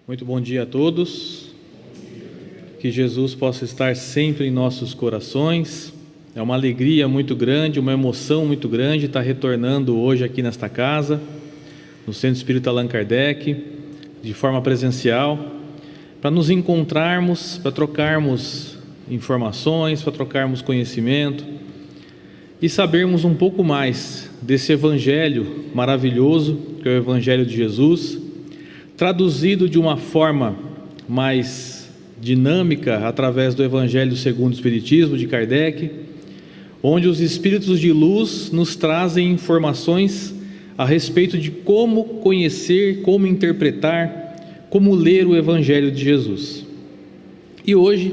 Muito bom dia a todos, que Jesus possa estar sempre em nossos corações. É uma alegria muito grande, uma emoção muito grande estar retornando hoje aqui nesta casa, no Centro Espírita Allan Kardec, de forma presencial, para nos encontrarmos, para trocarmos informações, para trocarmos conhecimento e sabermos um pouco mais desse Evangelho maravilhoso, que é o Evangelho de Jesus, traduzido de uma forma mais dinâmica através do Evangelho segundo o Espiritismo de Kardec, onde os Espíritos de luz nos trazem informações a respeito de como conhecer, como interpretar, como ler o Evangelho de Jesus. E hoje,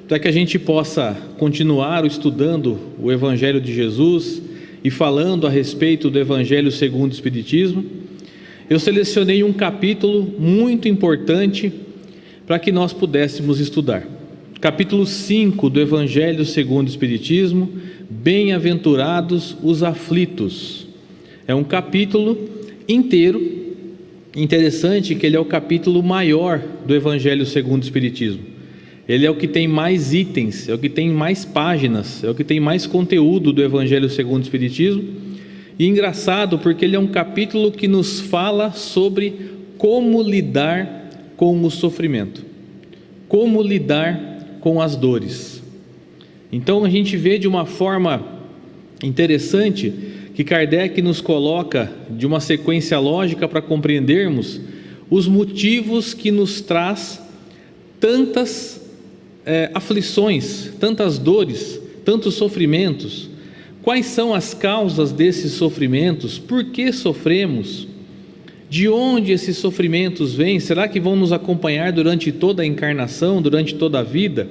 para que a gente possa continuar estudando o Evangelho de Jesus e falando a respeito do Evangelho segundo o Espiritismo, eu selecionei um capítulo muito importante para que nós pudéssemos estudar. Capítulo 5 do Evangelho segundo o Espiritismo, Bem-aventurados os aflitos. É um capítulo inteiro, interessante que ele é o capítulo maior do Evangelho segundo o Espiritismo. Ele é o que tem mais itens, é o que tem mais páginas, é o que tem mais conteúdo do Evangelho segundo o Espiritismo. E engraçado porque ele é um capítulo que nos fala sobre como lidar com o sofrimento, como lidar com as dores. Então a gente vê de uma forma interessante que Kardec nos coloca de uma sequência lógica para compreendermos os motivos que nos traz tantas aflições, tantas dores, tantos sofrimentos. Quais são as causas desses sofrimentos? Por que sofremos? De onde esses sofrimentos vêm? Será que vão nos acompanhar durante toda a encarnação, durante toda a vida?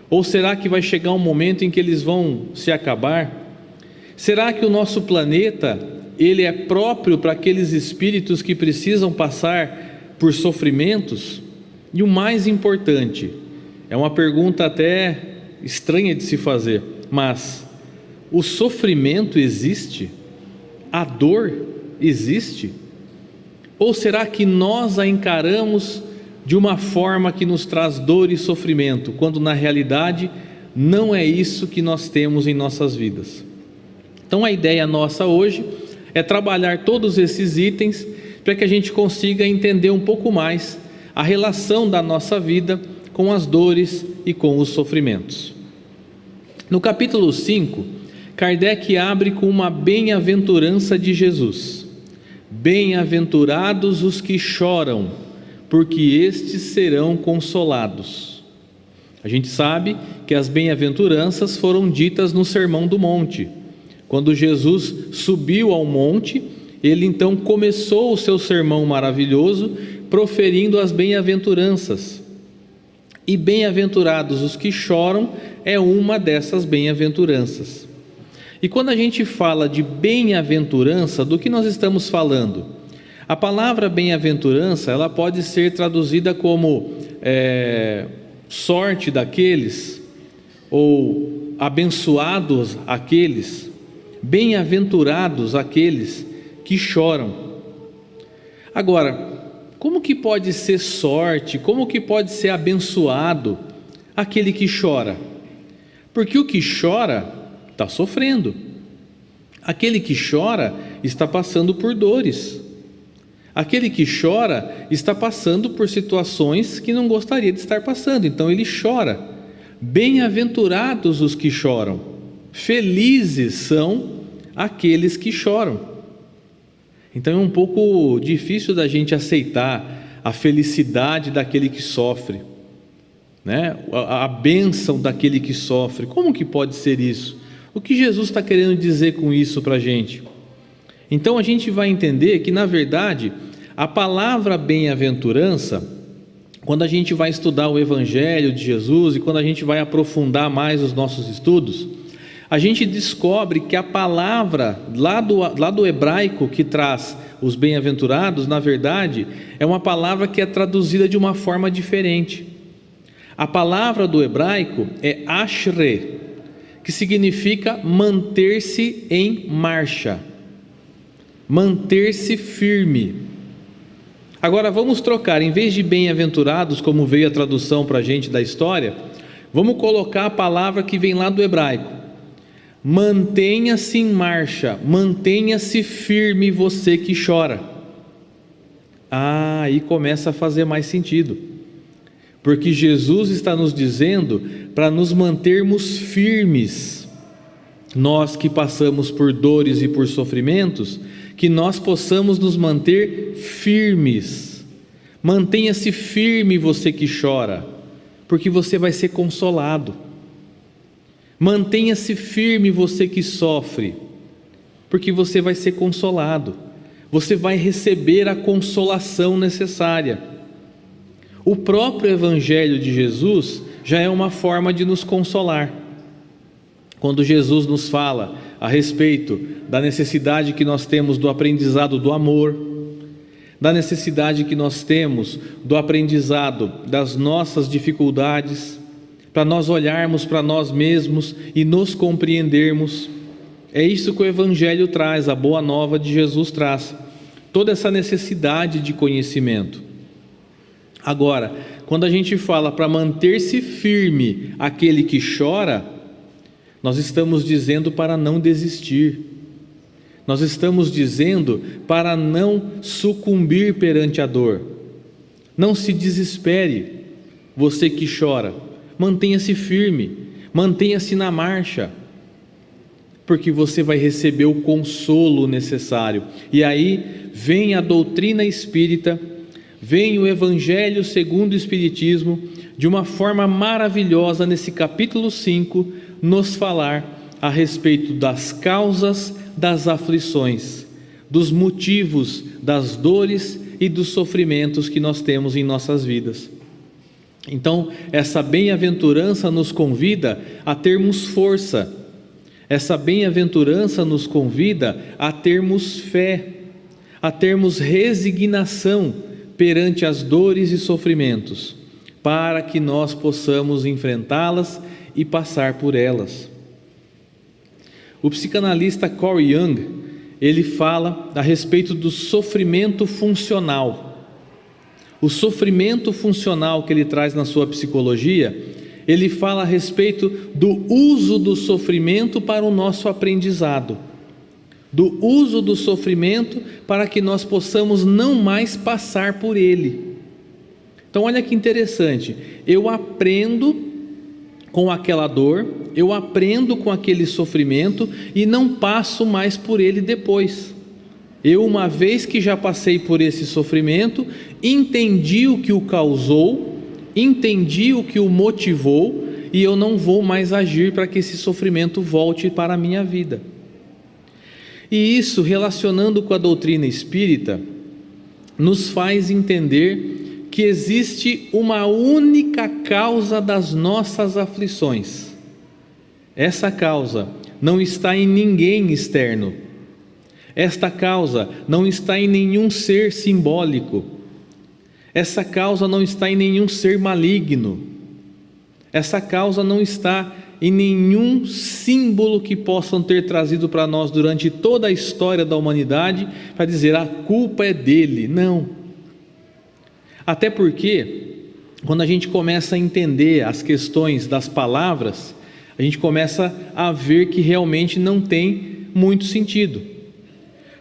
Ou será que vai chegar um momento em que eles vão se acabar? Será que o nosso planeta, ele é próprio para aqueles espíritos que precisam passar por sofrimentos? E o mais importante, é uma pergunta até estranha de se fazer, mas o sofrimento existe? A dor existe? Ou será que nós a encaramos de uma forma que nos traz dor e sofrimento, quando na realidade não é isso que nós temos em nossas vidas? Então a ideia nossa hoje é trabalhar todos esses itens para que a gente consiga entender um pouco mais a relação da nossa vida com as dores e com os sofrimentos. No capítulo 5, Kardec abre com uma bem-aventurança de Jesus. Bem-aventurados os que choram, porque estes serão consolados. A gente sabe que as bem-aventuranças foram ditas no Sermão do Monte. Quando Jesus subiu ao monte, ele então começou o seu sermão maravilhoso, proferindo as bem-aventuranças. E bem-aventurados os que choram é uma dessas bem-aventuranças. E quando a gente fala de bem-aventurança, do que nós estamos falando? A palavra bem-aventurança, ela pode ser traduzida como sorte daqueles, ou abençoados aqueles, bem-aventurados aqueles que choram. Agora, como que pode ser sorte, como que pode ser abençoado aquele que chora? Porque o que chora está sofrendo. Aquele que chora está passando por dores. Aquele que chora está passando por situações que não gostaria de estar passando, então ele chora. Bem-aventurados os que choram, felizes são aqueles que choram. Então é um pouco difícil da gente aceitar a felicidade daquele que sofre, né? A bênção daquele que sofre. Como que pode ser isso? O que Jesus está querendo dizer com isso para a gente? Então a gente vai entender que, na verdade, a palavra bem-aventurança, quando a gente vai estudar o Evangelho de Jesus e quando a gente vai aprofundar mais os nossos estudos, a gente descobre que a palavra lá do hebraico que traz os bem-aventurados, na verdade, é uma palavra que é traduzida de uma forma diferente. A palavra do hebraico é ashre, que significa manter-se em marcha, manter-se firme. Agora vamos trocar, em vez de bem-aventurados, como veio a tradução para a gente da história, vamos colocar a palavra que vem lá do hebraico. Mantenha-se em marcha, mantenha-se firme você que chora. Aí começa a fazer mais sentido, porque Jesus está nos dizendo para nos mantermos firmes. Nós que passamos por dores e por sofrimentos, que nós possamos nos manter firmes. Mantenha-se firme você que chora, porque você vai ser consolado. Mantenha-se firme você que sofre, porque você vai ser consolado. Você vai receber a consolação necessária. O próprio Evangelho de Jesus já é uma forma de nos consolar. Quando Jesus nos fala a respeito da necessidade que nós temos do aprendizado do amor, da necessidade que nós temos do aprendizado das nossas dificuldades, para nós olharmos para nós mesmos e nos compreendermos. É isso que o Evangelho traz, a boa nova de Jesus traz, toda essa necessidade de conhecimento. Agora, quando a gente fala para manter-se firme aquele que chora, nós estamos dizendo para não desistir, nós estamos dizendo para não sucumbir perante a dor. Não se desespere, você que chora, mantenha-se firme, mantenha-se na marcha, porque você vai receber o consolo necessário. E aí vem a doutrina espírita, vem o Evangelho segundo o Espiritismo, de uma forma maravilhosa nesse capítulo 5, nos falar a respeito das causas das aflições, dos motivos das dores e dos sofrimentos que nós temos em nossas vidas. Então, essa bem-aventurança nos convida a termos força, essa bem-aventurança nos convida a termos fé, a termos resignação perante as dores e sofrimentos, para que nós possamos enfrentá-las e passar por elas. O psicanalista Carl Jung, ele fala a respeito do sofrimento funcional. O sofrimento funcional que ele traz na sua psicologia, ele fala a respeito do uso do sofrimento para o nosso aprendizado, do uso do sofrimento para que nós possamos não mais passar por ele. Então olha que interessante, eu aprendo com aquela dor, eu aprendo com aquele sofrimento e não passo mais por ele depois. Eu, uma vez que já passei por esse sofrimento, entendi o que o causou, entendi o que o motivou e eu não vou mais agir para que esse sofrimento volte para a minha vida. E isso, relacionando com a doutrina espírita, nos faz entender que existe uma única causa das nossas aflições. Essa causa não está em ninguém externo. Esta causa não está em nenhum ser simbólico. Essa causa não está em nenhum ser maligno. Essa causa não está em nenhum símbolo que possam ter trazido para nós durante toda a história da humanidade para dizer a culpa é dele. Não. Até porque, quando a gente começa a entender as questões das palavras, a gente começa a ver que realmente não tem muito sentido.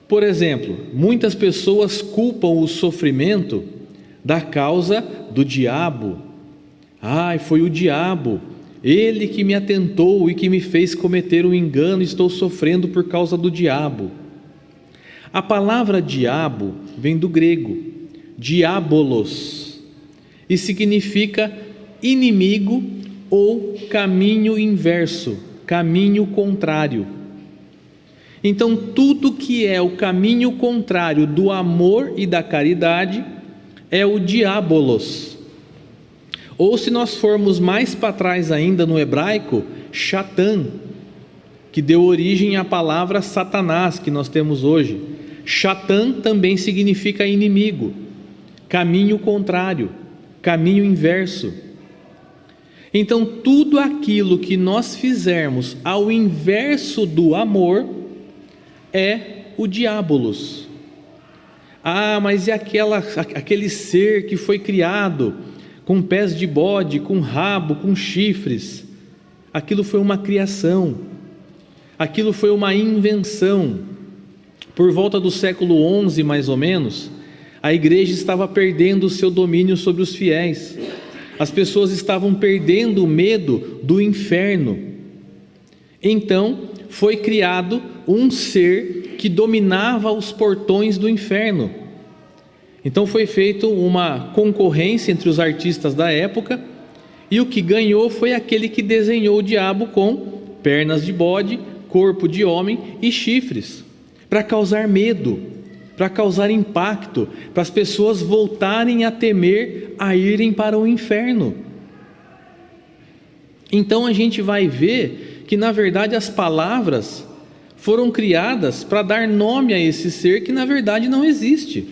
Por exemplo, muitas pessoas culpam o sofrimento da causa do diabo. Foi o diabo, ele que me atentou e que me fez cometer um engano, estou sofrendo por causa do diabo. A palavra diabo vem do grego, diabolos, e significa inimigo ou caminho inverso, caminho contrário. Então, tudo que é o caminho contrário do amor e da caridade é o diabolos. Ou, se nós formos mais para trás ainda no hebraico, Satan, que deu origem à palavra Satanás que nós temos hoje. Satan também significa inimigo, caminho contrário, caminho inverso. Então, tudo aquilo que nós fizermos ao inverso do amor é o diabolos. Ah, mas e aquele ser que foi criado com pés de bode, com rabo, com chifres? Aquilo foi uma criação, aquilo foi uma invenção. Por volta do século XI, mais ou menos, a igreja estava perdendo o seu domínio sobre os fiéis. As pessoas estavam perdendo o medo do inferno. Então, foi criado um ser que dominava os portões do inferno. Então foi feita uma concorrência entre os artistas da época, e o que ganhou foi aquele que desenhou o diabo com pernas de bode, corpo de homem e chifres, para causar medo, para causar impacto, para as pessoas voltarem a temer, a irem para o inferno. Então a gente vai ver que na verdade as palavras foram criadas para dar nome a esse ser que na verdade não existe.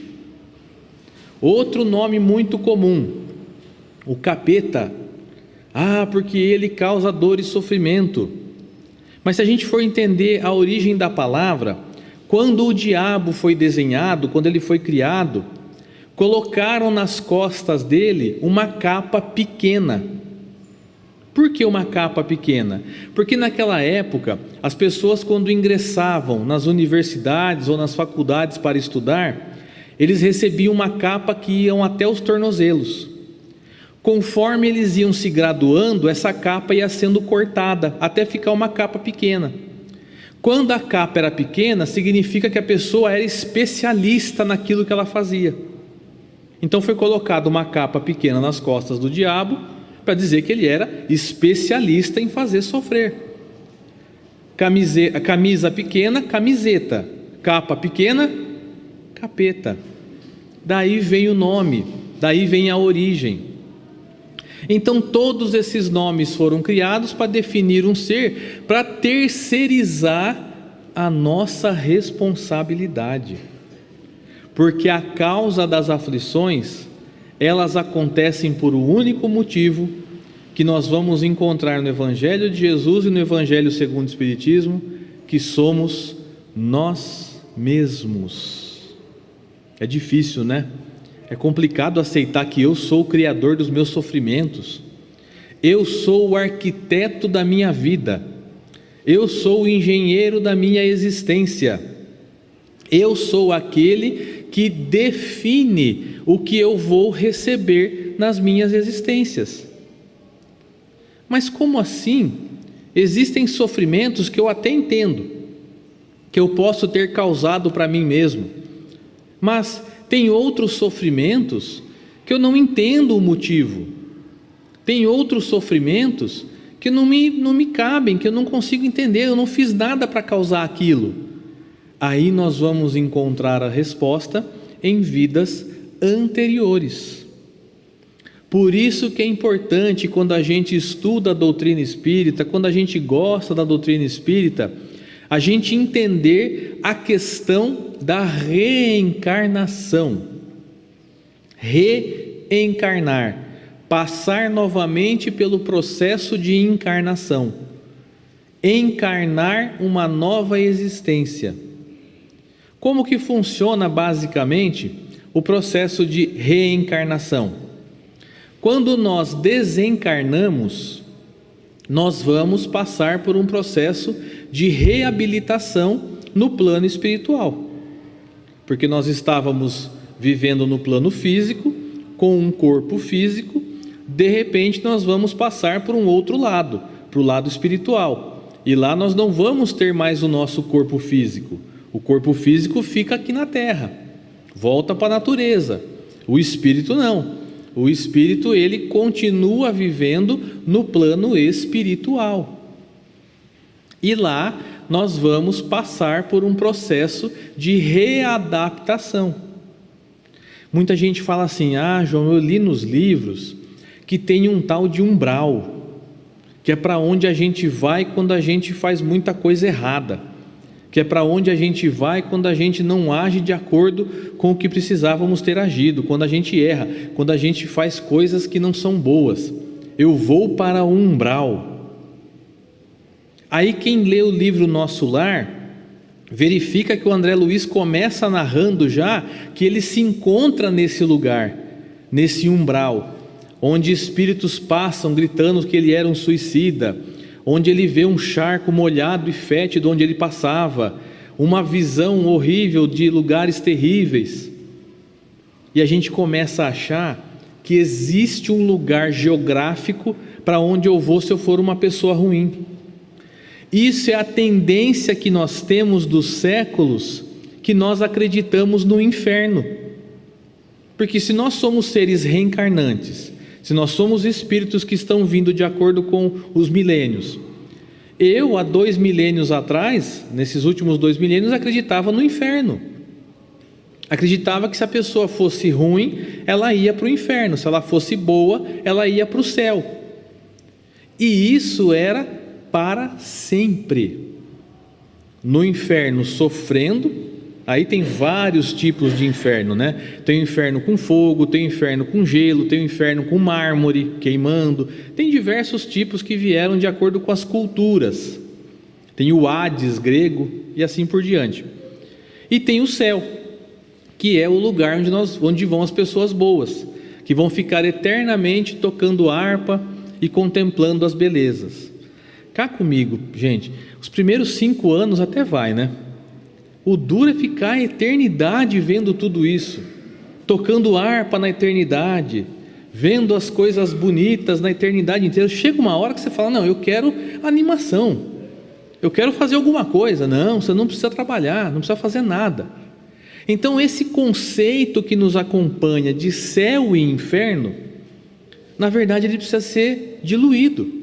Outro nome muito comum, o capeta. Ah, porque ele causa dor e sofrimento. Mas se a gente for entender a origem da palavra, quando o diabo foi desenhado, quando ele foi criado, colocaram nas costas dele uma capa pequena. Por que uma capa pequena? Porque naquela época, as pessoas quando ingressavam nas universidades ou nas faculdades para estudar, eles recebiam uma capa que iam até os tornozelos. Conforme eles iam se graduando, essa capa ia sendo cortada, até ficar uma capa pequena. Quando a capa era pequena, significa que a pessoa era especialista naquilo que ela fazia. Então foi colocada uma capa pequena nas costas do diabo, para dizer que ele era especialista em fazer sofrer. Camisa pequena, camiseta. Capa pequena, capeta. Daí vem o nome, daí vem a origem. Então todos esses nomes foram criados para definir um ser, para terceirizar a nossa responsabilidade. Porque a causa das aflições, elas acontecem por um único motivo, que nós vamos encontrar no Evangelho de Jesus e no Evangelho segundo o Espiritismo, que somos nós mesmos. É difícil, né? É complicado aceitar que eu sou o criador dos meus sofrimentos, eu sou o arquiteto da minha vida, eu sou o engenheiro da minha existência, eu sou aquele que define o que eu vou receber nas minhas existências. Mas como assim? Existem sofrimentos que eu até entendo, que eu posso ter causado para mim mesmo, mas tem outros sofrimentos que eu não entendo o motivo, tem outros sofrimentos que não me cabem, que eu não consigo entender, eu não fiz nada para causar aquilo. Aí nós vamos encontrar a resposta em vidas anteriores. Por isso que é importante, quando a gente estuda a doutrina espírita, quando a gente gosta da doutrina espírita, a gente entender a questão da reencarnação. Reencarnar, passar novamente pelo processo de encarnação, encarnar uma nova existência. Como que funciona basicamente o processo de reencarnação? Quando nós desencarnamos, nós vamos passar por um processo de reabilitação no plano espiritual, porque nós estávamos vivendo no plano físico, com um corpo físico, de repente nós vamos passar por um outro lado, para o lado espiritual, e lá nós não vamos ter mais o nosso corpo físico, o corpo físico fica aqui na terra, volta para a natureza, o espírito não. O espírito, ele continua vivendo no plano espiritual. E lá nós vamos passar por um processo de readaptação. Muita gente fala assim: ah, João, eu li nos livros que tem um tal de umbral, que é para onde a gente vai quando a gente faz muita coisa errada, que é para onde a gente vai quando a gente não age de acordo com o que precisávamos ter agido, quando a gente erra, quando a gente faz coisas que não são boas. Eu vou para o umbral. Aí quem lê o livro Nosso Lar verifica que o André Luiz começa narrando já que ele se encontra nesse lugar, nesse umbral, onde espíritos passam gritando que ele era um suicida, onde ele vê um charco molhado e fétido onde ele passava, uma visão horrível de lugares terríveis. E a gente começa a achar que existe um lugar geográfico para onde eu vou se eu for uma pessoa ruim. Isso é a tendência que nós temos dos séculos, que nós acreditamos no inferno. Porque se nós somos seres reencarnantes, se nós somos espíritos que estão vindo de acordo com os milênios, eu há 2 milênios atrás, nesses últimos 2 milênios, acreditava no inferno. Acreditava que se a pessoa fosse ruim, ela ia para o inferno, se ela fosse boa, ela ia para o céu. E isso era para sempre. No inferno sofrendo, aí tem vários tipos de inferno, né? Tem o inferno com fogo, tem o inferno com gelo, tem o inferno com mármore queimando, tem diversos tipos que vieram de acordo com as culturas. Tem o Hades grego e assim por diante. E tem o céu, que é o lugar onde vão as pessoas boas, que vão ficar eternamente tocando harpa e contemplando as belezas. Cá comigo, gente, os primeiros 5 anos até vai, né? O duro é ficar a eternidade vendo tudo isso, tocando harpa na eternidade, vendo as coisas bonitas na eternidade inteira. Chega uma hora que você fala, não, eu quero animação, eu quero fazer alguma coisa. Não, você não precisa trabalhar, não precisa fazer nada. Então esse conceito que nos acompanha de céu e inferno, na verdade ele precisa ser diluído,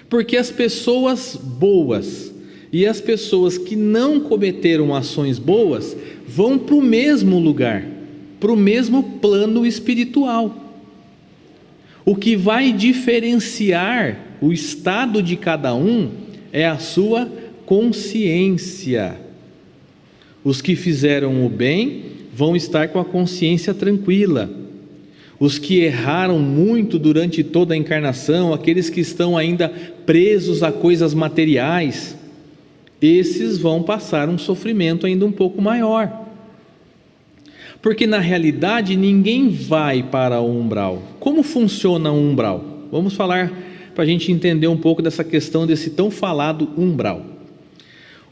porque as pessoas boas e as pessoas que não cometeram ações boas vão para o mesmo lugar, para o mesmo plano espiritual. O que vai diferenciar o estado de cada um é a sua consciência. Os que fizeram o bem vão estar com a consciência tranquila. Os que erraram muito durante toda a encarnação, aqueles que estão ainda presos a coisas materiais, esses vão passar um sofrimento ainda um pouco maior. Porque na realidade ninguém vai para o umbral. Como funciona o umbral? Vamos falar para a gente entender um pouco dessa questão desse tão falado umbral.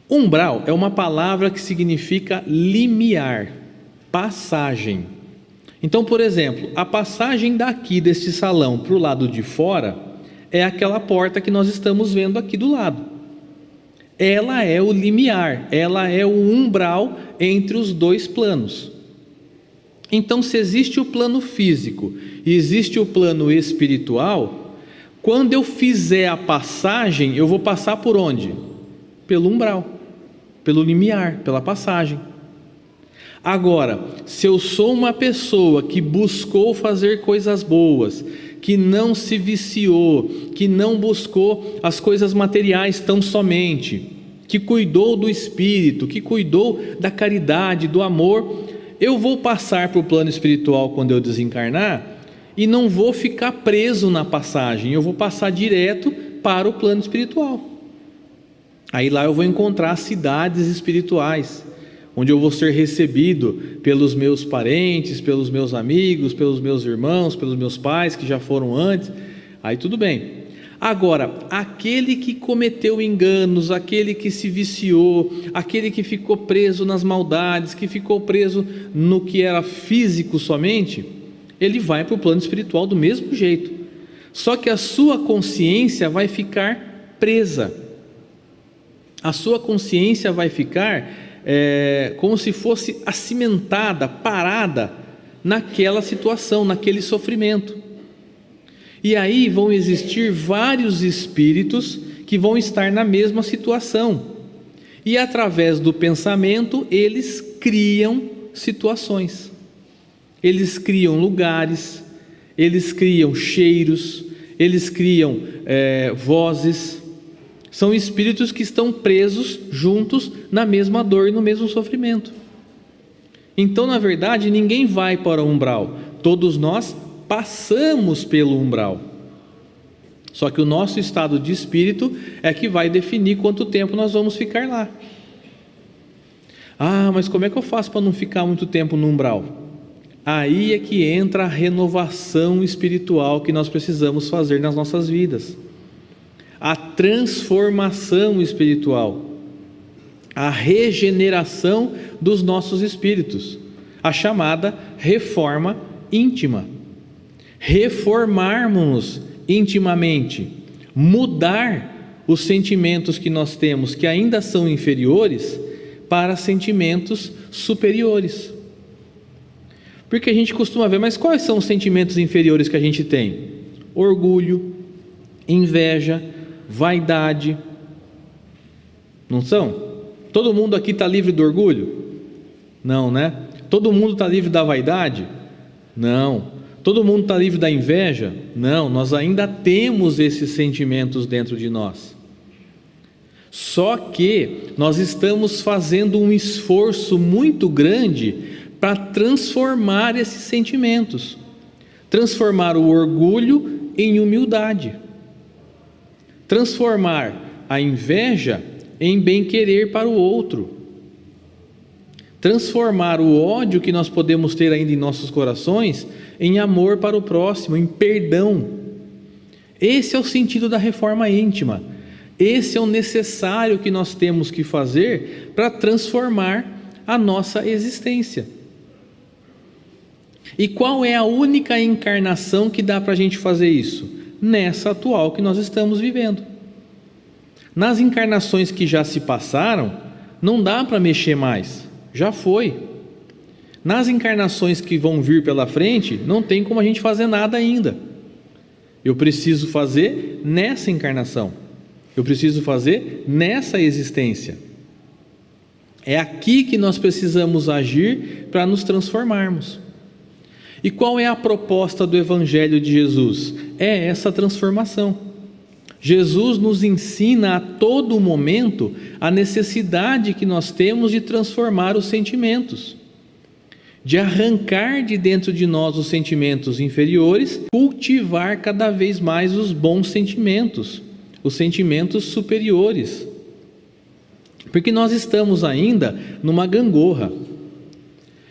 Umbral é uma palavra que significa limiar, passagem. Então, por exemplo, a passagem daqui deste salão para o lado de fora é aquela porta que nós estamos vendo aqui do lado. Ela é o limiar, ela é o umbral entre os 2 planos. Então, se existe o plano físico e existe o plano espiritual, quando eu fizer a passagem, eu vou passar por onde? Pelo umbral, pelo limiar, pela passagem. Agora, se eu sou uma pessoa que buscou fazer coisas boas, que não se viciou, que não buscou as coisas materiais tão somente, que cuidou do espírito, que cuidou da caridade, do amor, eu vou passar para o plano espiritual quando eu desencarnar e não vou ficar preso na passagem, eu vou passar direto para o plano espiritual. Aí lá eu vou encontrar cidades espirituais, onde eu vou ser recebido pelos meus parentes, pelos meus amigos, pelos meus irmãos, pelos meus pais que já foram antes, aí tudo bem. Agora, aquele que cometeu enganos, aquele que se viciou, aquele que ficou preso nas maldades, que ficou preso no que era físico somente, ele vai para o plano espiritual do mesmo jeito, só que a sua consciência vai ficar presa. A sua consciência vai ficar como se fosse acimentada, parada naquela situação, naquele sofrimento. E aí vão existir vários espíritos que vão estar na mesma situação. E através do pensamento eles criam situações. Eles criam lugares, eles criam cheiros, eles criam vozes. São espíritos que estão presos juntos na mesma dor e no mesmo sofrimento. Então, na verdade, ninguém vai para o umbral. Todos nós passamos pelo umbral. Só que o nosso estado de espírito é que vai definir quanto tempo nós vamos ficar lá. Ah, mas como é que eu faço para não ficar muito tempo no umbral? Aí é que entra a renovação espiritual que nós precisamos fazer nas nossas vidas. A transformação espiritual, a regeneração dos nossos espíritos, a chamada reforma íntima. Reformarmos-nos intimamente, mudar os sentimentos que nós temos, que ainda são inferiores, para sentimentos superiores. Porque a gente costuma ver, mas quais são os sentimentos inferiores que a gente tem? Orgulho, inveja, vaidade. Não são? Todo mundo aqui está livre do orgulho? Não, né? Todo mundo está livre da vaidade? Não. Todo mundo está livre da inveja? Não, nós ainda temos esses sentimentos dentro de nós. Só que nós estamos fazendo um esforço muito grande para transformar esses sentimentos, transformar o orgulho em humildade, transformar a inveja em bem-querer para o outro, transformar o ódio que nós podemos ter ainda em nossos corações em amor para o próximo, em perdão. Esse é o sentido da reforma íntima. Esse é o necessário que nós temos que fazer para transformar a nossa existência. E qual é a única encarnação que dá para a gente fazer isso? Nessa atual que nós estamos vivendo. Nas encarnações que já se passaram, não dá para mexer mais, já foi. Nas encarnações que vão vir pela frente, não tem como a gente fazer nada ainda. Eu preciso fazer nessa encarnação, eu preciso fazer nessa existência. É aqui que nós precisamos agir para nos transformarmos. E qual é a proposta do Evangelho de Jesus? É essa transformação. Jesus nos ensina a todo momento a necessidade que nós temos de transformar os sentimentos, de arrancar de dentro de nós os sentimentos inferiores, cultivar cada vez mais os bons sentimentos, os sentimentos superiores. Porque nós estamos ainda numa gangorra.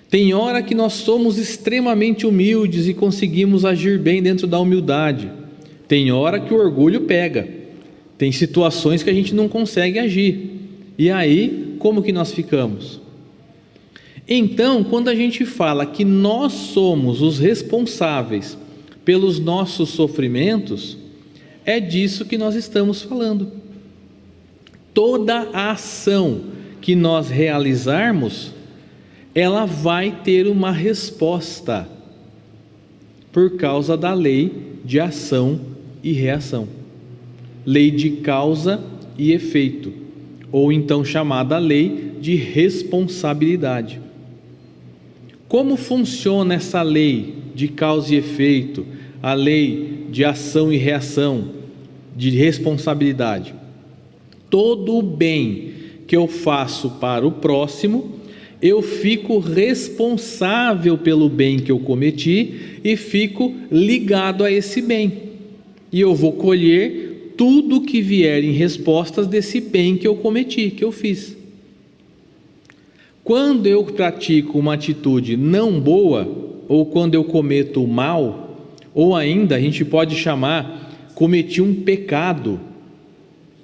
Tem hora que nós somos extremamente humildes e conseguimos agir bem dentro da humildade. Tem hora que o orgulho pega. Tem situações que a gente não consegue agir. E aí, como que nós ficamos? Então, quando a gente fala que nós somos os responsáveis pelos nossos sofrimentos, é disso que nós estamos falando. Toda a ação que nós realizarmos, ela vai ter uma resposta por causa da lei de ação e reação, lei de causa e efeito, ou então chamada lei de responsabilidade. Como funciona essa lei de causa e efeito, a lei de ação e reação, de responsabilidade? Todo o bem que eu faço para o próximo, eu fico responsável pelo bem que eu cometi e fico ligado a esse bem. E eu vou colher tudo que vier em respostas desse bem que eu cometi, que eu fiz. Quando eu pratico uma atitude não boa, ou quando eu cometo o mal, ou ainda a gente pode chamar, cometi um pecado.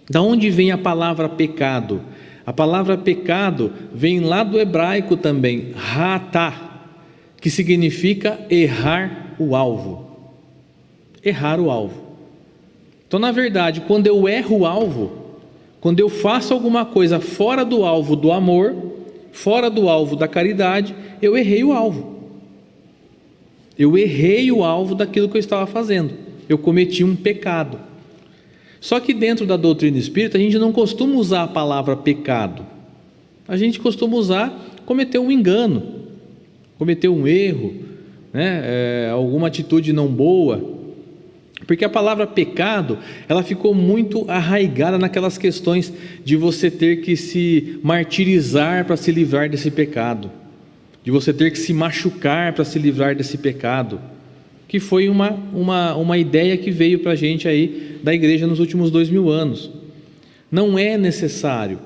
Da onde vem a palavra pecado? A palavra pecado vem lá do hebraico também, ratá, que significa errar o alvo. Errar o alvo. Então, na verdade, quando eu erro o alvo, quando eu faço alguma coisa fora do alvo do amor, fora do alvo da caridade, eu errei o alvo. Eu errei o alvo daquilo que eu estava fazendo. Eu cometi um pecado. Só que dentro da doutrina espírita, a gente não costuma usar a palavra pecado. A gente costuma usar cometer um engano, cometer um erro, né? Alguma atitude não boa. Porque a palavra pecado, ela ficou muito arraigada naquelas questões de você ter que se martirizar para se livrar desse pecado, de você ter que se machucar para se livrar desse pecado, que foi uma ideia que veio para a gente aí da igreja nos últimos 2000 anos. Não é necessário,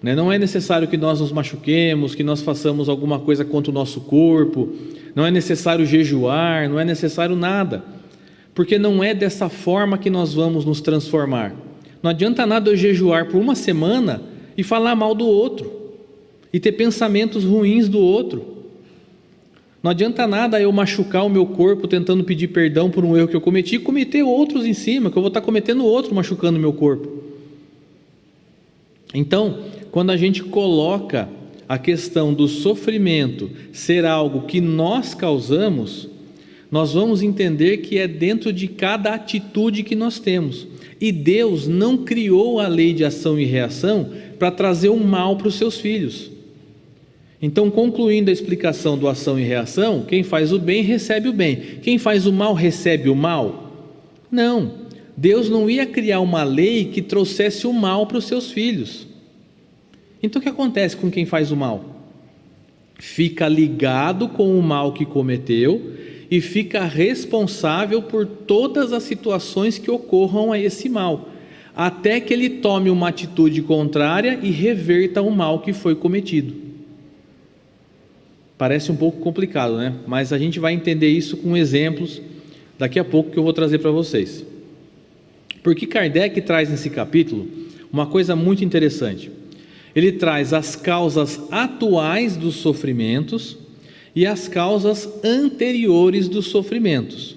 né? Não é necessário que nós nos machuquemos, que nós façamos alguma coisa contra o nosso corpo, não é necessário jejuar, não é necessário nada, porque não é dessa forma que nós vamos nos transformar. Não adianta nada eu jejuar por uma semana e falar mal do outro, e ter pensamentos ruins do outro. Não adianta nada eu machucar o meu corpo tentando pedir perdão por um erro que eu cometi e cometer outros em cima, que eu vou estar cometendo outro machucando o meu corpo. Então, quando a gente coloca a questão do sofrimento ser algo que nós causamos, nós vamos entender que é dentro de cada atitude que nós temos. E Deus não criou a lei de ação e reação para trazer o mal para os seus filhos. Então, concluindo a explicação do ação e reação, quem faz o bem recebe o bem, quem faz o mal recebe o mal? Não, Deus não ia criar uma lei que trouxesse o mal para os seus filhos. Então o que acontece com quem faz o mal? Fica ligado com o mal que cometeu e fica responsável por todas as situações que ocorram a esse mal, até que ele tome uma atitude contrária e reverta o mal que foi cometido. Parece um pouco complicado, né? Mas a gente vai entender isso com exemplos daqui a pouco que eu vou trazer para vocês. Porque Kardec traz nesse capítulo uma coisa muito interessante. Ele traz as causas atuais dos sofrimentos e as causas anteriores dos sofrimentos.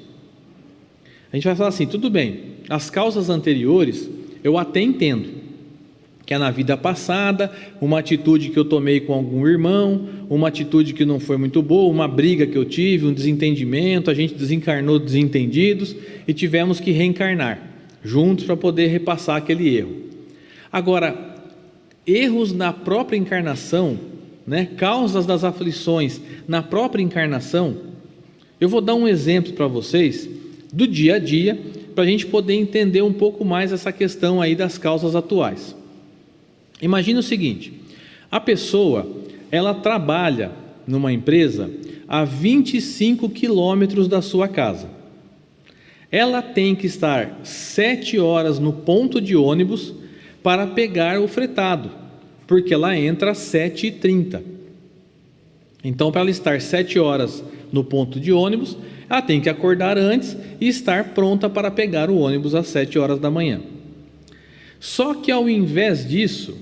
A gente vai falar assim, tudo bem, as causas anteriores eu até entendo, que é na vida passada, uma atitude que eu tomei com algum irmão, uma atitude que não foi muito boa, uma briga que eu tive, um desentendimento, a gente desencarnou desentendidos e tivemos que reencarnar juntos para poder repassar aquele erro. Agora, erros na própria encarnação, né, causas das aflições na própria encarnação, eu vou dar um exemplo para vocês do dia a dia, para a gente poder entender um pouco mais essa questão aí das causas atuais. Imagina o seguinte, a pessoa, ela trabalha numa empresa a 25 quilômetros da sua casa. Ela tem que estar 7 horas no ponto de ônibus para pegar o fretado, porque ela entra às 7h30. Então, para ela estar 7 horas no ponto de ônibus, ela tem que acordar antes e estar pronta para pegar o ônibus às 7 horas da manhã. Só que ao invés disso,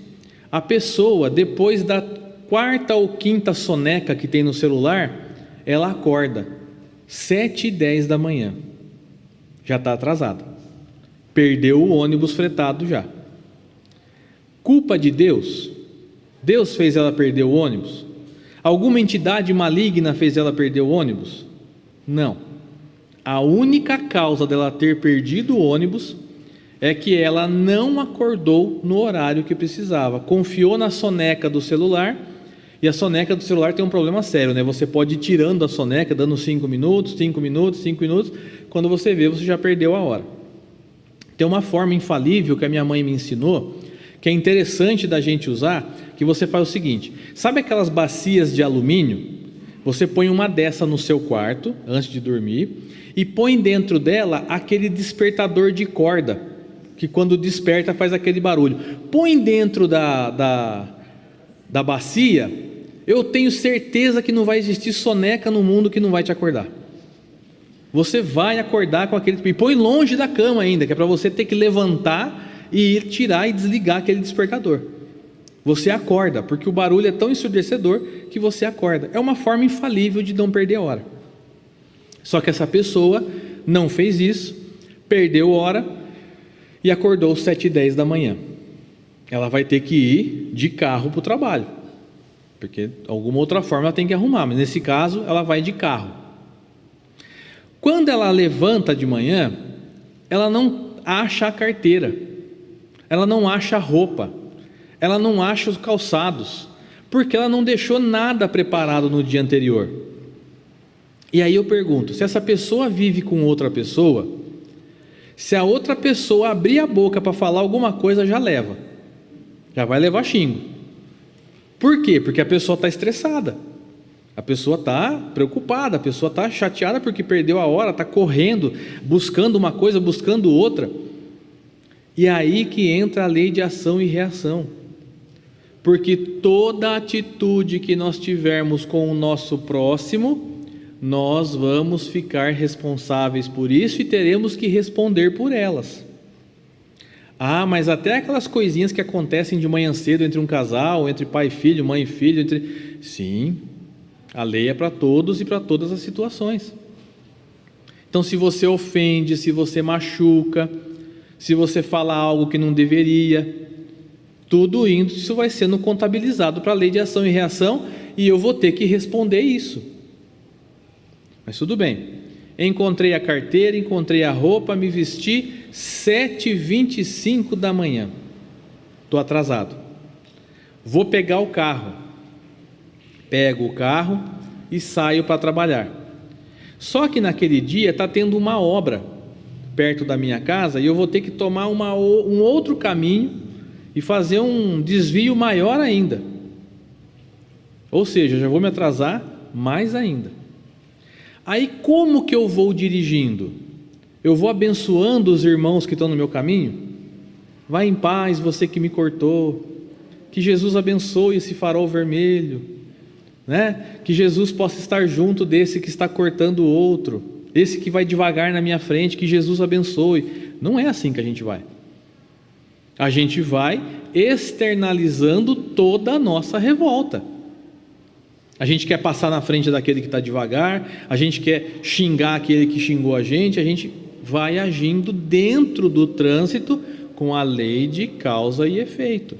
a pessoa, depois da 4ª ou 5ª soneca que tem no celular, ela acorda 7h10 da manhã. Já está atrasada. Perdeu o ônibus fretado já. Culpa de Deus? Deus fez ela perder o ônibus? Alguma entidade maligna fez ela perder o ônibus? Não. A única causa dela ter perdido o ônibus é que ela não acordou no horário que precisava, confiou na soneca do celular, e a soneca do celular tem um problema sério, né? Você pode ir tirando a soneca, dando 5 minutos, 5 minutos, 5 minutos, quando você vê, você já perdeu a hora. Tem uma forma infalível que a minha mãe me ensinou, que é interessante da gente usar, que você faz o seguinte, sabe aquelas bacias de alumínio? Você põe uma dessa no seu quarto, antes de dormir, e põe dentro dela aquele despertador de corda, que quando desperta faz aquele barulho. Põe dentro da bacia, eu tenho certeza que não vai existir soneca no mundo que não vai te acordar. Você vai acordar com aquele... E põe longe da cama ainda, que é para você ter que levantar e ir tirar e desligar aquele despertador. Você acorda, porque o barulho é tão ensurdecedor que você acorda. É uma forma infalível de não perder hora. Só que essa pessoa não fez isso, perdeu hora e acordou às 7h10 da manhã. Ela vai ter que ir de carro para o trabalho, porque alguma outra forma ela tem que arrumar, mas nesse caso ela vai de carro. Quando ela levanta de manhã, ela não acha a carteira, ela não acha a roupa, ela não acha os calçados, porque ela não deixou nada preparado no dia anterior. E aí eu pergunto, se essa pessoa vive com outra pessoa, se a outra pessoa abrir a boca para falar alguma coisa, já vai levar xingo. Por quê? Porque a pessoa está estressada, a pessoa está preocupada, a pessoa está chateada porque perdeu a hora, está correndo, buscando uma coisa, buscando outra. E aí que entra a lei de ação e reação. porque toda atitude que nós tivermos com o nosso próximo, nós vamos ficar responsáveis por isso e teremos que responder por elas. Ah, mas até aquelas coisinhas que acontecem de manhã cedo entre um casal, entre pai e filho, mãe e filho, sim, a lei é para todos e para todas as situações. Então, se você ofende, se você machuca, se você fala algo que não deveria, tudo isso vai sendo contabilizado para a lei de ação e reação e eu vou ter que responder isso. Mas tudo bem, encontrei a carteira, encontrei a roupa, me vesti, 7h25 da manhã, estou atrasado, vou pegar o carro, pego o carro e saio para trabalhar. Só que naquele dia está tendo uma obra perto da minha casa e eu vou ter que tomar um outro caminho e fazer um desvio maior ainda. Ou seja, já vou me atrasar mais ainda. Aí como que eu vou dirigindo? Eu vou abençoando os irmãos que estão no meu caminho? Vai em paz, você que me cortou. Que Jesus abençoe esse farol vermelho, né? Que Jesus possa estar junto desse que está cortando o outro, esse que vai devagar na minha frente, que Jesus abençoe. Não é assim que a gente vai. A gente vai externalizando toda a nossa revolta. A gente quer passar na frente daquele que está devagar, a gente quer xingar aquele que xingou a gente vai agindo dentro do trânsito com a lei de causa e efeito.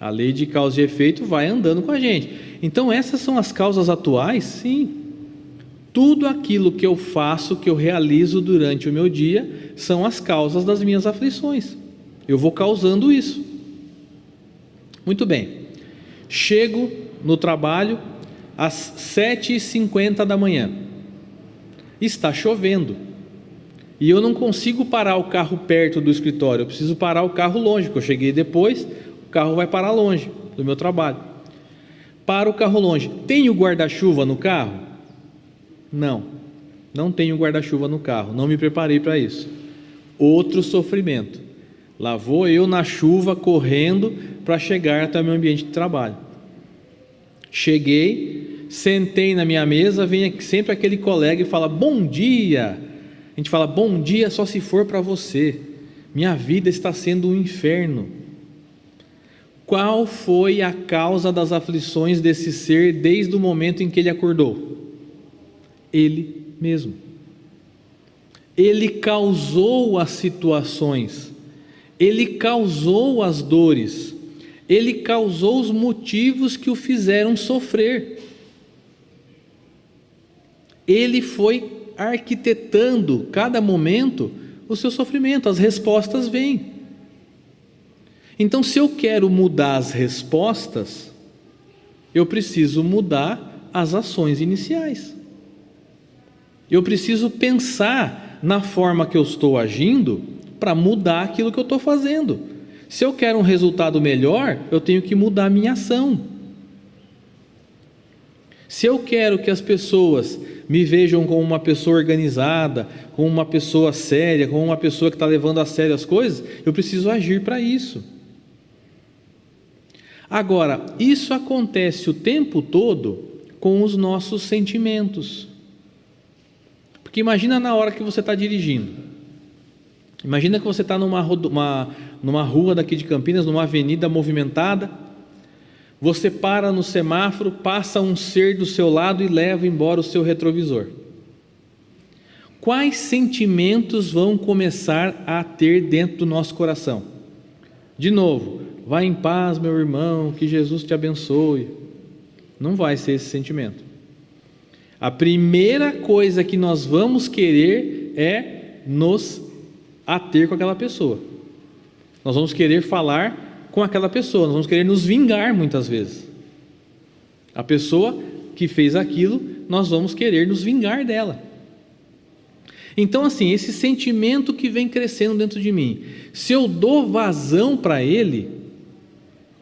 A lei de causa e efeito vai andando com a gente. Então essas são as causas atuais, sim. Tudo aquilo que eu faço, que eu realizo durante o meu dia, são as causas das minhas aflições. Eu vou causando isso. Muito bem. Chego no trabalho às 7h50 da manhã. Está chovendo. E eu não consigo parar o carro perto do escritório. Eu preciso parar o carro longe, porque eu cheguei depois, o carro vai parar longe do meu trabalho. Para o carro longe. Tenho guarda-chuva no carro? Não tenho guarda-chuva no carro. Não me preparei para isso. Outro sofrimento. Lá vou eu na chuva correndo para chegar até o meu ambiente de trabalho. Cheguei, sentei na minha mesa, vem sempre aquele colega e fala: bom dia. A gente fala: bom dia só se for para você. Minha vida está sendo um inferno. Qual foi a causa das aflições desse ser desde o momento em que ele acordou? Ele mesmo. Ele causou as situações. Ele causou as dores, ele causou os motivos que o fizeram sofrer. Ele foi arquitetando cada momento o seu sofrimento, as respostas vêm. Então, se eu quero mudar as respostas, eu preciso mudar as ações iniciais. Eu preciso pensar na forma que eu estou agindo para mudar aquilo que eu estou fazendo. Se eu quero um resultado melhor, eu tenho que mudar a minha ação. Se eu quero que as pessoas me vejam como uma pessoa organizada, como uma pessoa séria, como uma pessoa que está levando a sério as coisas, eu preciso agir para isso. Agora, isso acontece o tempo todo com os nossos sentimentos. Porque imagina na hora que você está dirigindo. Imagina que você está numa rua daqui de Campinas, numa avenida movimentada, você para no semáforo, passa um ser do seu lado e leva embora o seu retrovisor. Quais sentimentos vão começar a ter dentro do nosso coração? De novo, vai em paz, meu irmão, que Jesus te abençoe. Não vai ser esse sentimento. A primeira coisa que nós vamos querer é nos ater com aquela pessoa. Nós vamos querer falar com aquela pessoa, nós vamos querer nos vingar muitas vezes. A pessoa que fez aquilo, nós vamos querer nos vingar dela. Então, assim, esse sentimento que vem crescendo dentro de mim, se eu dou vazão para ele,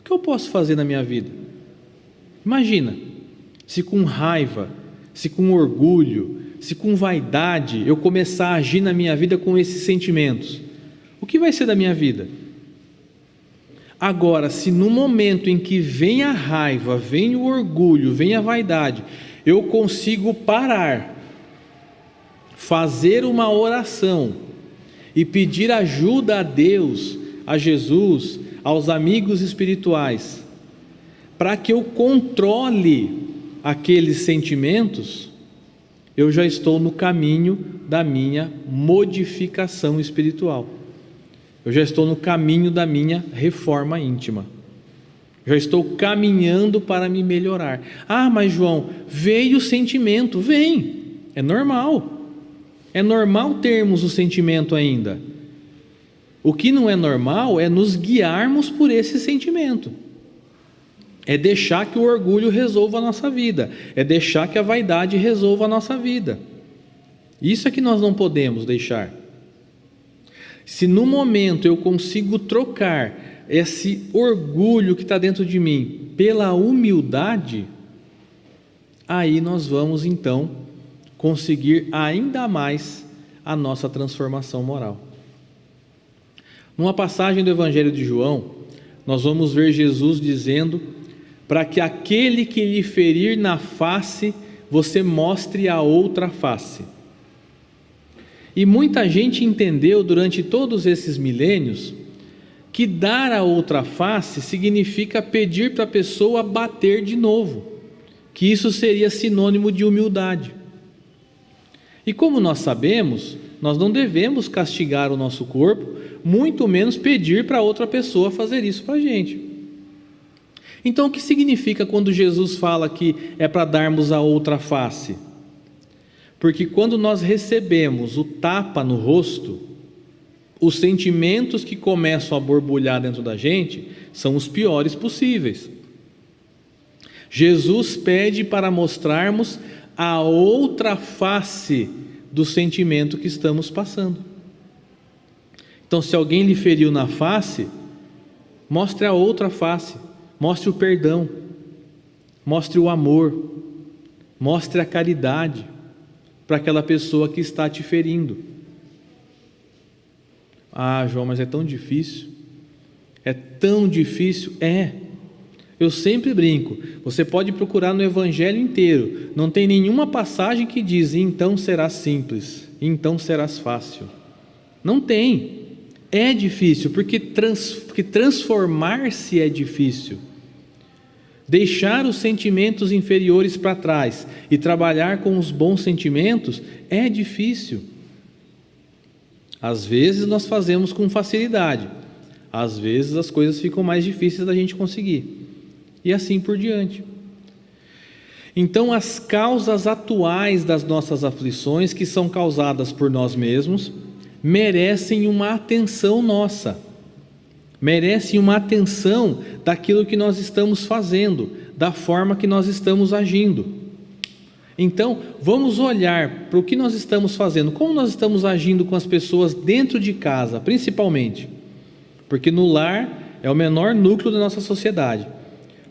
o que eu posso fazer na minha vida? Imagina, se com raiva, se com orgulho, se com vaidade eu começar a agir na minha vida com esses sentimentos, o que vai ser da minha vida? Agora, se no momento em que vem a raiva, vem o orgulho, vem a vaidade, eu consigo parar, fazer uma oração e pedir ajuda a Deus, a Jesus, aos amigos espirituais, para que eu controle aqueles sentimentos, eu já estou no caminho da minha modificação espiritual. Eu já estou no caminho da minha reforma íntima. Já estou caminhando para me melhorar. Ah, mas João, veio o sentimento. Vem, é normal. É normal termos o sentimento ainda. O que não é normal é nos guiarmos por esse sentimento. É deixar que o orgulho resolva a nossa vida. É deixar que a vaidade resolva a nossa vida. Isso é que nós não podemos deixar. Se no momento eu consigo trocar esse orgulho que está dentro de mim pela humildade, aí nós vamos então conseguir ainda mais a nossa transformação moral. Numa passagem do Evangelho de João, nós vamos ver Jesus dizendo: para que aquele que lhe ferir na face, você mostre a outra face. E muita gente entendeu durante todos esses milênios que dar a outra face significa pedir para a pessoa bater de novo, que isso seria sinônimo de humildade. E como nós sabemos, nós não devemos castigar o nosso corpo, muito menos pedir para outra pessoa fazer isso para a gente. Então o que significa quando Jesus fala que é para darmos a outra face? Porque quando nós recebemos o tapa no rosto, os sentimentos que começam a borbulhar dentro da gente são os piores possíveis. Jesus pede para mostrarmos a outra face do sentimento que estamos passando. Então, se alguém lhe feriu na face, mostre a outra face, mostre o perdão, mostre o amor, mostre a caridade para aquela pessoa que está te ferindo. Ah, João, mas é tão difícil. É tão difícil. Eu sempre brinco. Você pode procurar no Evangelho inteiro. Não tem nenhuma passagem que diz: então serás simples, então serás fácil. Não tem. É difícil, porque transformar-se é difícil. Deixar os sentimentos inferiores para trás e trabalhar com os bons sentimentos é difícil. Às vezes nós fazemos com facilidade, às vezes as coisas ficam mais difíceis da gente conseguir, e assim por diante. Então, as causas atuais das nossas aflições, que são causadas por nós mesmos, merecem uma atenção nossa, merecem uma atenção daquilo que nós estamos fazendo, da forma que nós estamos agindo. Então, vamos olhar para o que nós estamos fazendo, como nós estamos agindo com as pessoas dentro de casa, principalmente, porque no lar é o menor núcleo da nossa sociedade.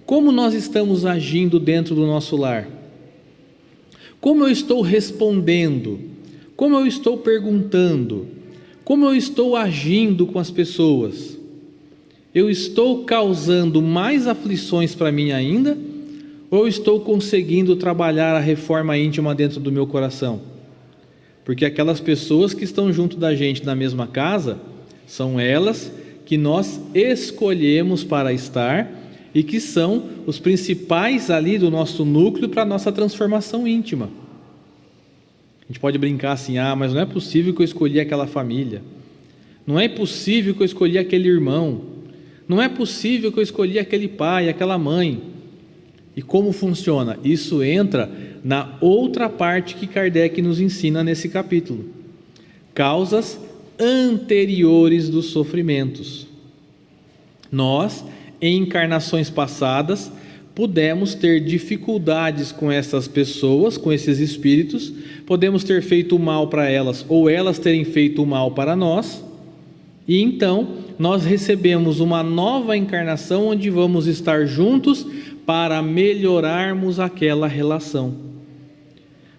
Como nós estamos agindo dentro do nosso lar? Como eu estou respondendo? Como eu estou perguntando? Como eu estou agindo com as pessoas? Eu estou causando mais aflições para mim ainda? Ou estou conseguindo trabalhar a reforma íntima dentro do meu coração? Porque aquelas pessoas que estão junto da gente na mesma casa, são elas que nós escolhemos para estar e que são os principais ali do nosso núcleo para a nossa transformação íntima. A gente pode brincar assim: mas não é possível que eu escolhi aquela família, não é possível que eu escolhi aquele irmão, não é possível que eu escolhi aquele pai, aquela mãe. E como funciona? Isso entra na outra parte que Kardec nos ensina nesse capítulo: causas anteriores dos sofrimentos. Nós, em encarnações passadas, pudemos ter dificuldades com essas pessoas, com esses espíritos, podemos ter feito mal para elas, ou elas terem feito mal para nós, e então nós recebemos uma nova encarnação onde vamos estar juntos para melhorarmos aquela relação,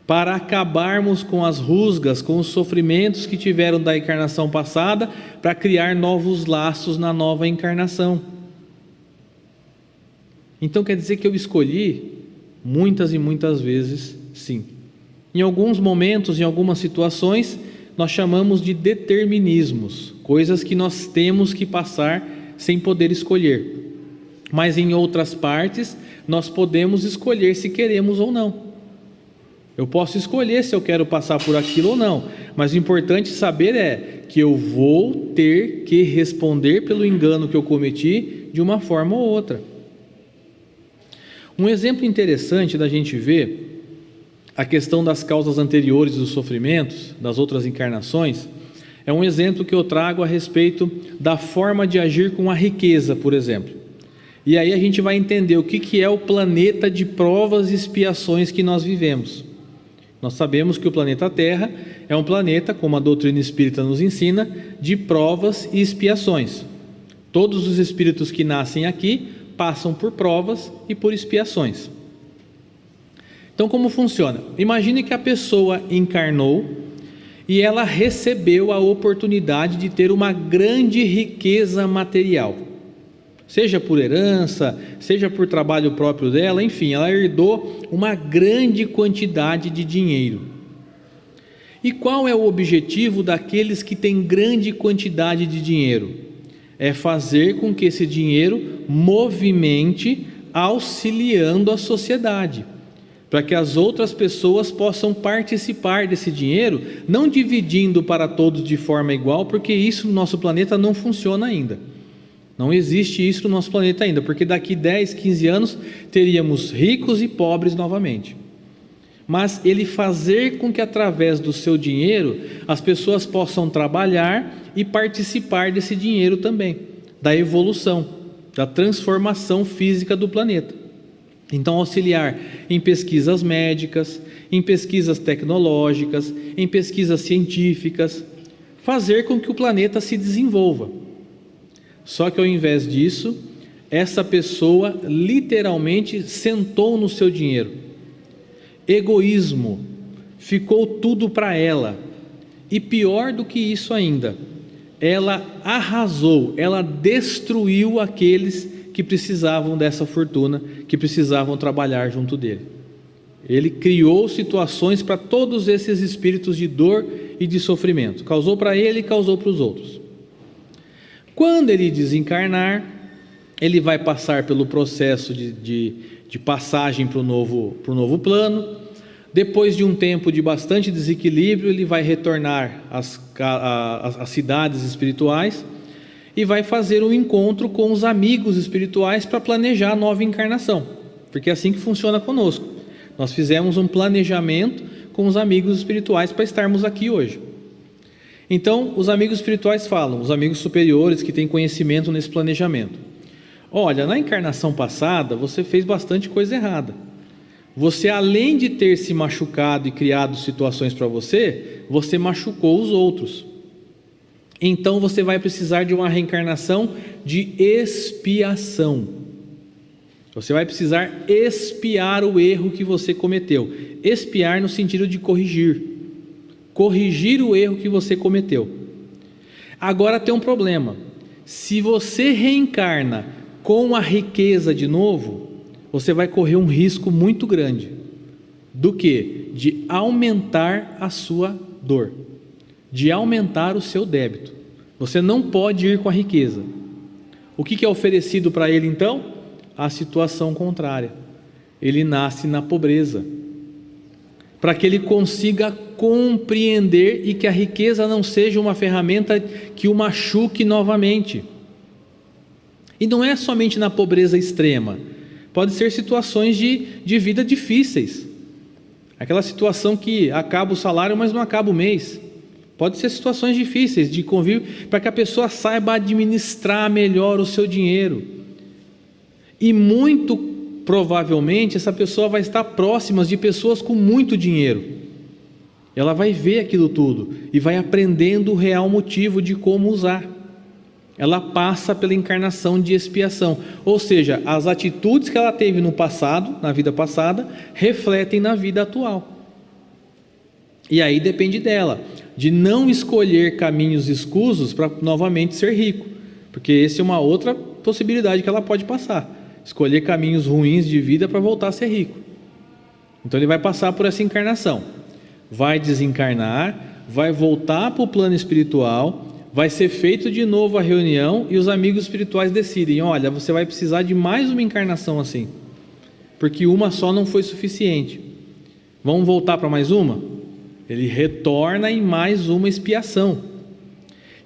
para acabarmos com as rusgas, com os sofrimentos que tiveram da encarnação passada, para criar novos laços na nova encarnação. Então quer dizer que eu escolhi muitas e muitas vezes, sim. Em alguns momentos, em algumas situações, nós chamamos de determinismos, coisas que nós temos que passar sem poder escolher. Mas em outras partes, nós podemos escolher se queremos ou não. Eu posso escolher se eu quero passar por aquilo ou não, mas o importante saber é que eu vou ter que responder pelo engano que eu cometi de uma forma ou outra. Um exemplo interessante da gente ver a questão das causas anteriores dos sofrimentos, das outras encarnações, é um exemplo que eu trago a respeito da forma de agir com a riqueza, por exemplo. E aí a gente vai entender o que é o planeta de provas e expiações que nós vivemos. Nós sabemos que o planeta Terra é um planeta, como a doutrina espírita nos ensina, de provas e expiações. Todos os espíritos que nascem aqui passam por provas e por expiações. Então, como funciona? Imagine que a pessoa encarnou e ela recebeu a oportunidade de ter uma grande riqueza material. Seja por herança, seja por trabalho próprio dela, enfim, ela herdou uma grande quantidade de dinheiro. E qual é o objetivo daqueles que têm grande quantidade de dinheiro? É fazer com que esse dinheiro movimente, auxiliando a sociedade, para que as outras pessoas possam participar desse dinheiro, não dividindo para todos de forma igual, porque isso no nosso planeta não funciona ainda. Não existe isso no nosso planeta ainda, porque daqui 10, 15 anos teríamos ricos e pobres novamente. Mas ele fazer com que através do seu dinheiro as pessoas possam trabalhar e participar desse dinheiro também, da evolução, da transformação física do planeta. Então auxiliar em pesquisas médicas, em pesquisas tecnológicas, em pesquisas científicas, fazer com que o planeta se desenvolva. Só que ao invés disso, essa pessoa literalmente sentou no seu dinheiro. Egoísmo, ficou tudo para ela. E pior do que isso ainda, ela arrasou, ela destruiu aqueles que precisavam dessa fortuna, que precisavam trabalhar junto dele. Ele criou situações para todos esses espíritos de dor e de sofrimento. Causou para ele e causou para os outros. Quando ele desencarnar, ele vai passar pelo processo de passagem para o novo plano. Depois de um tempo de bastante desequilíbrio, ele vai retornar às cidades espirituais e vai fazer um encontro com os amigos espirituais para planejar a nova encarnação, porque é assim que funciona conosco. Nós fizemos um planejamento com os amigos espirituais para estarmos aqui hoje. Então, os amigos espirituais falam, os amigos superiores que têm conhecimento nesse planejamento: olha, na encarnação passada você fez bastante coisa errada. Você, além de ter se machucado e criado situações para você, você machucou os outros. Então você vai precisar de uma reencarnação de expiação. Você vai precisar expiar o erro que você cometeu. Expiar no sentido de corrigir. Corrigir o erro que você cometeu. Agora tem um problema. Se você reencarna com a riqueza de novo, você vai correr um risco muito grande. Do quê? De aumentar a sua dor, de aumentar o seu débito. Você não pode ir com a riqueza. O que é oferecido para ele então? A situação contrária. Ele nasce na pobreza, para que ele consiga compreender e que a riqueza não seja uma ferramenta que o machuque novamente. E não é somente na pobreza extrema, pode ser situações de vida difíceis, aquela situação que acaba o salário, mas não acaba o mês. Pode ser situações difíceis de convívio, para que a pessoa saiba administrar melhor o seu dinheiro. E muito provavelmente essa pessoa vai estar próxima de pessoas com muito dinheiro. Ela vai ver aquilo tudo e vai aprendendo o real motivo de como usar. Ela passa pela encarnação de expiação, ou seja, as atitudes que ela teve no passado, na vida passada, refletem na vida atual. E aí depende dela, de não escolher caminhos escusos para novamente ser rico, porque essa é uma outra possibilidade que ela pode passar. escolher caminhos ruins de vida para voltar a ser rico. Então ele vai passar por essa encarnação, vai desencarnar, vai voltar para o plano espiritual, vai ser feito de novo a reunião e os amigos espirituais decidem: olha, você vai precisar de mais uma encarnação assim, porque uma só não foi suficiente. Vamos voltar para mais uma? Ele retorna em mais uma expiação.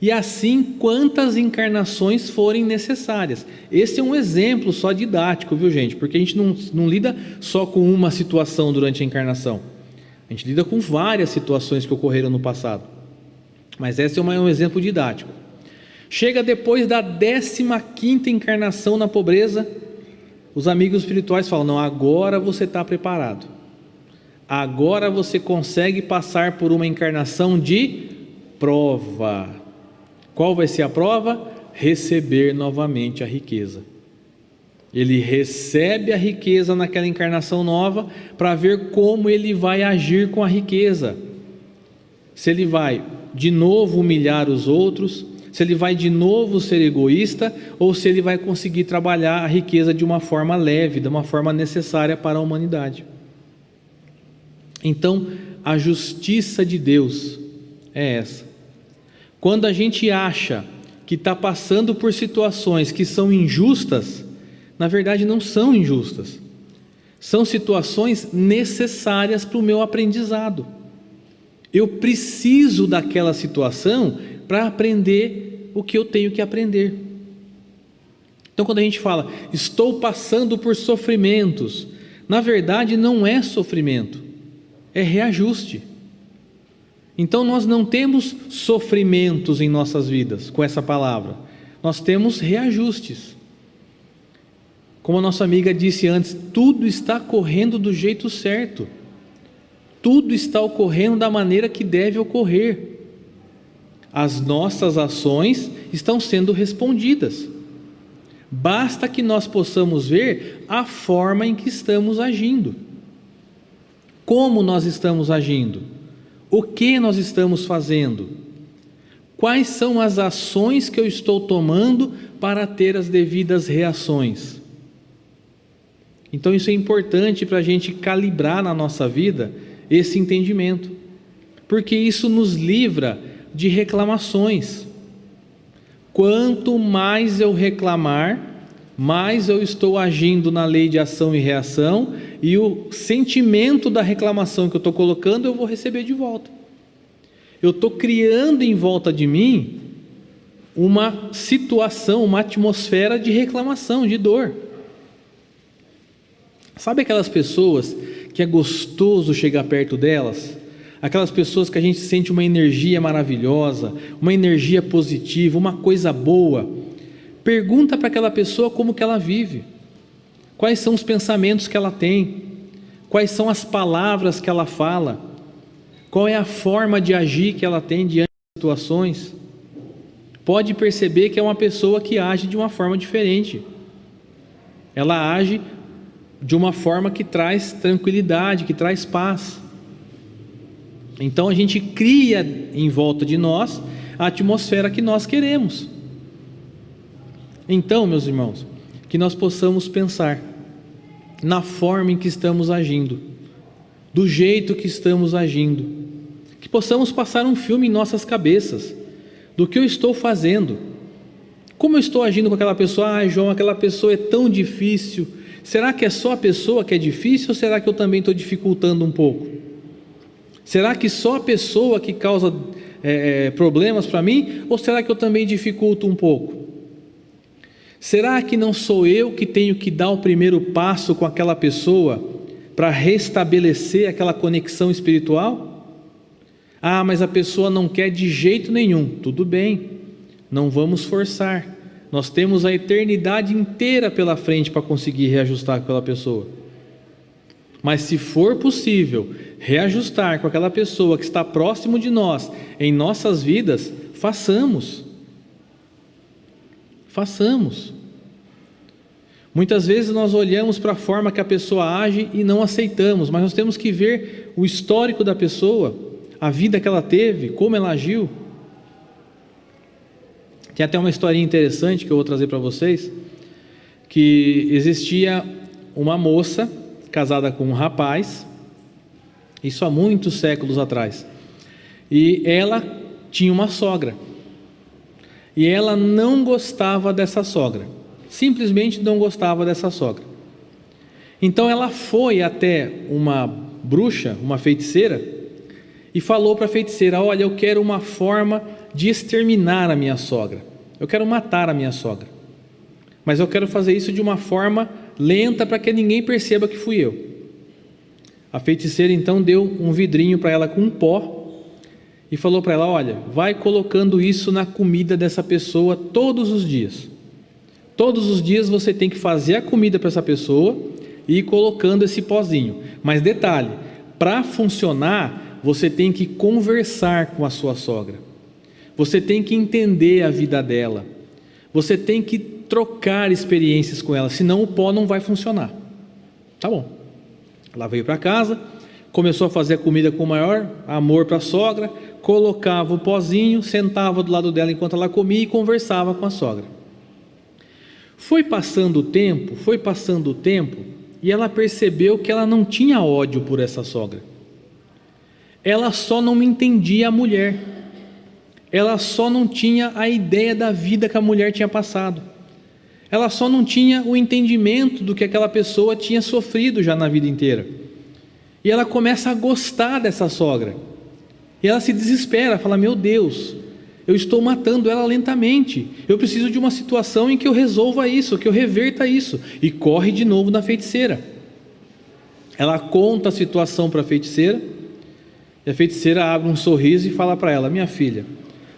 E assim quantas encarnações forem necessárias. Esse é um exemplo só didático, viu gente? Porque a gente não lida só com uma situação durante a encarnação. A gente lida com várias situações que ocorreram no passado. Mas esse é um exemplo didático. Chega depois da 15ª encarnação na pobreza, os amigos espirituais falam: não, agora você está preparado. Agora você consegue passar por uma encarnação de prova. Qual vai ser a prova? Receber novamente a riqueza. Ele recebe a riqueza naquela encarnação nova para ver como ele vai agir com a riqueza. Se ele vai de novo humilhar os outros, se ele vai de novo ser egoísta, ou se ele vai conseguir trabalhar a riqueza de uma forma leve, de uma forma necessária para a humanidade. Então, a justiça de Deus é essa. Quando a gente acha que está passando por situações que são injustas, na verdade não são injustas. São situações necessárias para o meu aprendizado. Eu preciso daquela situação para aprender o que eu tenho que aprender. Então, quando a gente fala, estou passando por sofrimentos, na verdade não é sofrimento, é reajuste. Então nós não temos sofrimentos em nossas vidas com essa palavra, nós temos reajustes. Como a nossa amiga disse antes, tudo está correndo do jeito certo, tudo está ocorrendo da maneira que deve ocorrer. As nossas ações estão sendo respondidas, basta que nós possamos ver a forma em que estamos agindo, como nós estamos agindo. O que nós estamos fazendo? Quais são as ações que eu estou tomando para ter as devidas reações? Então isso é importante para a gente calibrar na nossa vida esse entendimento, porque isso nos livra de reclamações. Quanto mais eu reclamar, mais eu estou agindo na lei de ação e reação, e o sentimento da reclamação que eu estou colocando eu vou receber de volta. Eu estou criando em volta de mim uma situação, uma atmosfera de reclamação, de dor. Sabe aquelas pessoas que é gostoso chegar perto delas? Aquelas pessoas que a gente sente uma energia maravilhosa, uma energia positiva, uma coisa boa. Pergunta para aquela pessoa como que ela vive, quais são os pensamentos que ela tem, quais são as palavras que ela fala, qual é a forma de agir que ela tem diante de situações. Pode perceber que é uma pessoa que age de uma forma diferente, ela age de uma forma que traz tranquilidade, que traz paz. Então a gente cria em volta de nós a atmosfera que nós queremos. Então, meus irmãos, que nós possamos pensar na forma em que estamos agindo, do jeito que estamos agindo, que possamos passar um filme em nossas cabeças, do que eu estou fazendo, como eu estou agindo com aquela pessoa. Ah, João, aquela pessoa é tão difícil, será que é só a pessoa que é difícil, ou será que eu também estou dificultando um pouco? Será que só a pessoa que causa problemas para mim, ou será que eu também dificulto um pouco? Será que não sou eu que tenho que dar o primeiro passo com aquela pessoa para restabelecer aquela conexão espiritual? Ah, mas a pessoa não quer de jeito nenhum. Tudo bem, não vamos forçar. Nós temos a eternidade inteira pela frente para conseguir reajustar com aquela pessoa. Mas se for possível reajustar com aquela pessoa que está próximo de nós em nossas vidas, façamos. Façamos. Muitas vezes nós olhamos para a forma que a pessoa age e não aceitamos, mas nós temos que ver o histórico da pessoa, a vida que ela teve, como ela agiu. Tem até uma historinha interessante que eu vou trazer para vocês. que existia uma moça casada com um rapaz, isso há muitos séculos atrás, e ela tinha uma sogra, e ela não gostava dessa sogra, simplesmente não gostava dessa sogra. Então ela foi até uma bruxa, uma feiticeira, e falou para a feiticeira: olha, eu quero uma forma de exterminar a minha sogra, eu quero matar a minha sogra, mas eu quero fazer isso de uma forma lenta para que ninguém perceba que fui eu. A feiticeira então deu um vidrinho para ela com um pó e falou para ela: olha, vai colocando isso na comida dessa pessoa todos os dias. Todos os dias você tem que fazer a comida para essa pessoa e ir colocando esse pozinho. Mas detalhe, para funcionar, você tem que conversar com a sua sogra. Você tem que entender a vida dela. Você tem que trocar experiências com ela, senão o pó não vai funcionar. Tá bom. Ela veio para casa, começou a fazer a comida com o maior amor para a sogra, colocava o pozinho, sentava do lado dela enquanto ela comia e conversava com a sogra. Foi passando o tempo, e ela percebeu que ela não tinha ódio por essa sogra. Ela só não entendia a mulher. Ela só não tinha a ideia da vida que a mulher tinha passado. Ela só não tinha o entendimento do que aquela pessoa tinha sofrido já na vida inteira. E ela começa a gostar dessa sogra. E ela se desespera, fala: meu Deus, eu estou matando ela lentamente. Eu preciso de uma situação em que eu resolva isso, que eu reverta isso. E corre de novo na feiticeira. Ela conta a situação para a feiticeira. E a feiticeira abre um sorriso e fala para ela: minha filha,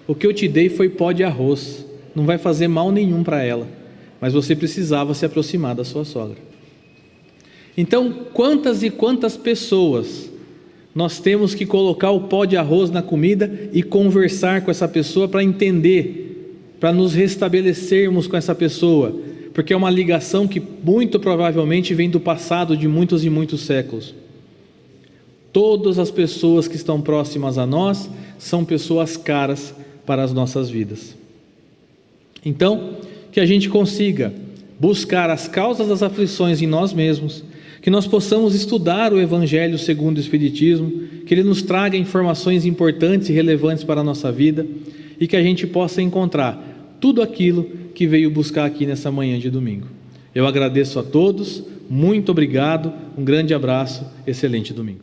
o que eu te dei foi pó de arroz. Não vai fazer mal nenhum para ela. Mas você precisava se aproximar da sua sogra. Então, quantas e quantas pessoas nós temos que colocar o pó de arroz na comida e conversar com essa pessoa para entender, para nos restabelecermos com essa pessoa, porque é uma ligação que muito provavelmente vem do passado de muitos e muitos séculos. Todas as pessoas que estão próximas a nós são pessoas caras para as nossas vidas. Então, que a gente consiga buscar as causas das aflições em nós mesmos, que nós possamos estudar o Evangelho segundo o Espiritismo, que ele nos traga informações importantes e relevantes para a nossa vida, e que a gente possa encontrar tudo aquilo que veio buscar aqui nessa manhã de domingo. Eu agradeço a todos, muito obrigado, um grande abraço, excelente domingo.